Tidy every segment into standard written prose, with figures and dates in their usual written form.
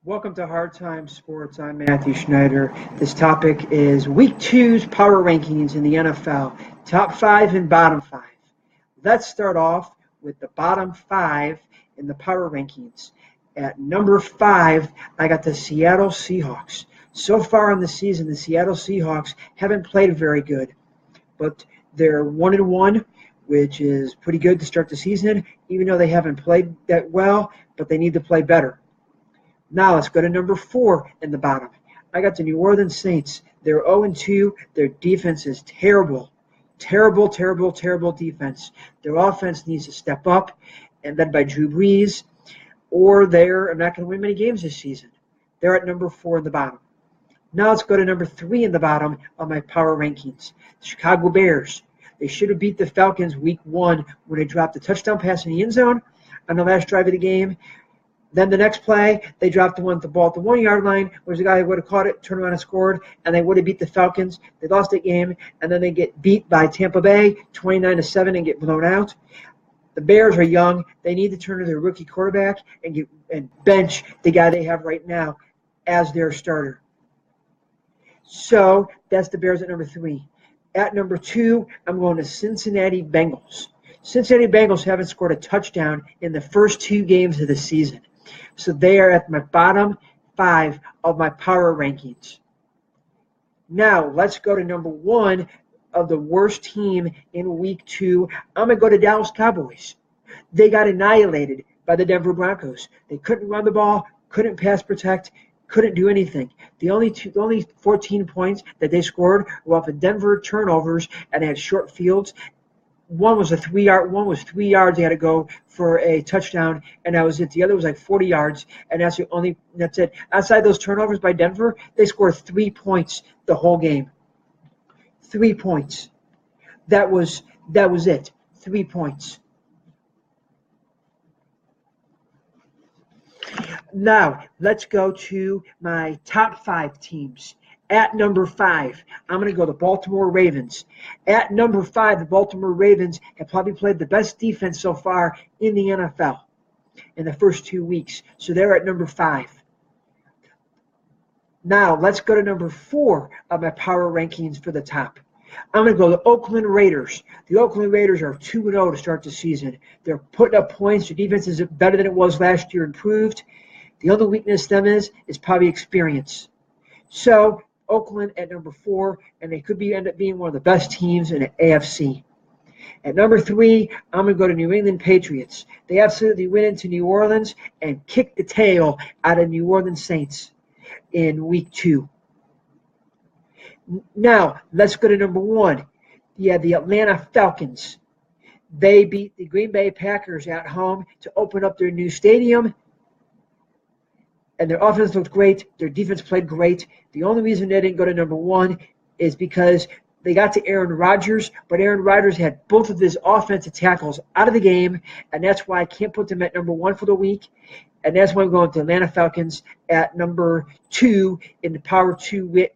Welcome to Hard Time Sports. I'm Matthew Schneider. This topic is Week 2's power rankings in the NFL, top 5 and bottom 5. Let's start off with the bottom 5 in the power rankings. At number 5, I got the Seattle Seahawks. So far in the season, the Seattle Seahawks haven't played very good, but they're 1-1, which is pretty good to start the season, even though they haven't played that well, but they need to play better. Now let's go to number 4 in the bottom. I got the New Orleans Saints. They're 0-2. Their defense is terrible. Terrible defense. Their offense needs to step up, and led by Drew Brees, or they're not going to win many games this season. They're at number 4 in the bottom. Now let's go to number 3 in the bottom of my power rankings. The Chicago Bears. They should have beat the Falcons week 1 when they dropped the touchdown pass in the end zone on the last drive of the game. Then the next play, they dropped the one at the ball at the 1-yard line, where the guy would have caught it, turned around and scored, and they would have beat the Falcons. They lost that game, and then they get beat by Tampa Bay 29-7 and get blown out. The Bears are young. They need to turn to their rookie quarterback and bench the guy they have right now as their starter. So that's the Bears at number 3. At number 2, I'm going to Cincinnati Bengals. Cincinnati Bengals haven't scored a touchdown in the first 2 games of the season. So they are at my bottom 5 of my power rankings. Now, let's go to number 1 of the worst team in week 2. I'm going to go to Dallas Cowboys. They got annihilated by the Denver Broncos. They couldn't run the ball, couldn't pass protect, couldn't do anything. The only 14 points that they scored were off of Denver turnovers, and they had short fields. One was 3 yards. They had to go for a touchdown, and that was it. The other was like 40 yards, and that's it. Outside those turnovers by Denver, they scored 3 points the whole game. 3 points. That was it. 3 points. Now, let's go to my top 5 teams. At number 5, I'm going to go the Baltimore Ravens. At number 5, the Baltimore Ravens have probably played the best defense so far in the NFL in the first 2 weeks. So they're at number 5. Now, let's go to number 4 of my power rankings for the top. I'm going to go the Oakland Raiders. The Oakland Raiders are 2-0 to start the season. They're putting up points. Their defense is better than it was last year, improved. The other weakness to them is probably experience. So Oakland at number 4, and they could end up being one of the best teams in the AFC. At number 3, I'm going to go to New England Patriots. They absolutely went into New Orleans and kicked the tail out of New Orleans Saints in week 2. Now, let's go to number 1. Yeah, the Atlanta Falcons. They beat the Green Bay Packers at home to open up their new stadium. And their offense looked great. Their defense played great. The only reason they didn't go to number 1 is because they got to Aaron Rodgers, but Aaron Rodgers had both of his offensive tackles out of the game, and that's why I can't put them at number 1 for the week. And that's why I'm going to Atlanta Falcons at number 2 in the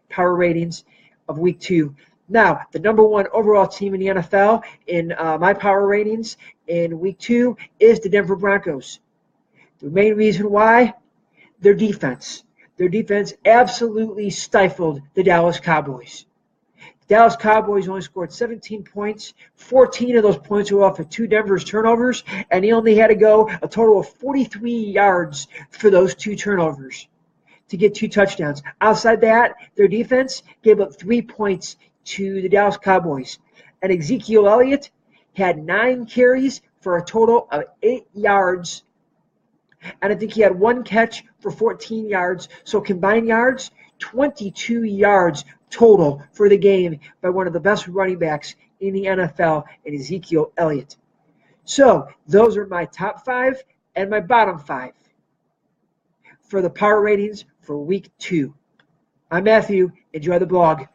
power ratings of week 2. Now, the number 1 overall team in the NFL in my power ratings in week 2 is the Denver Broncos. The main reason why? Their defense. Their defense absolutely stifled the Dallas Cowboys. The Dallas Cowboys only scored 17 points. 14 of those points were off of 2 Denver's turnovers, and he only had to go a total of 43 yards for those 2 turnovers to get 2 touchdowns. Outside that, their defense gave up 3 points to the Dallas Cowboys. And Ezekiel Elliott had 9 carries for a total of 8 yards. And I think he had 1 catch for 14 yards. So combined yards, 22 yards total for the game by one of the best running backs in the NFL, in Ezekiel Elliott. So those are my top 5 and my bottom 5 for the power ratings for week 2. I'm Matthew. Enjoy the blog.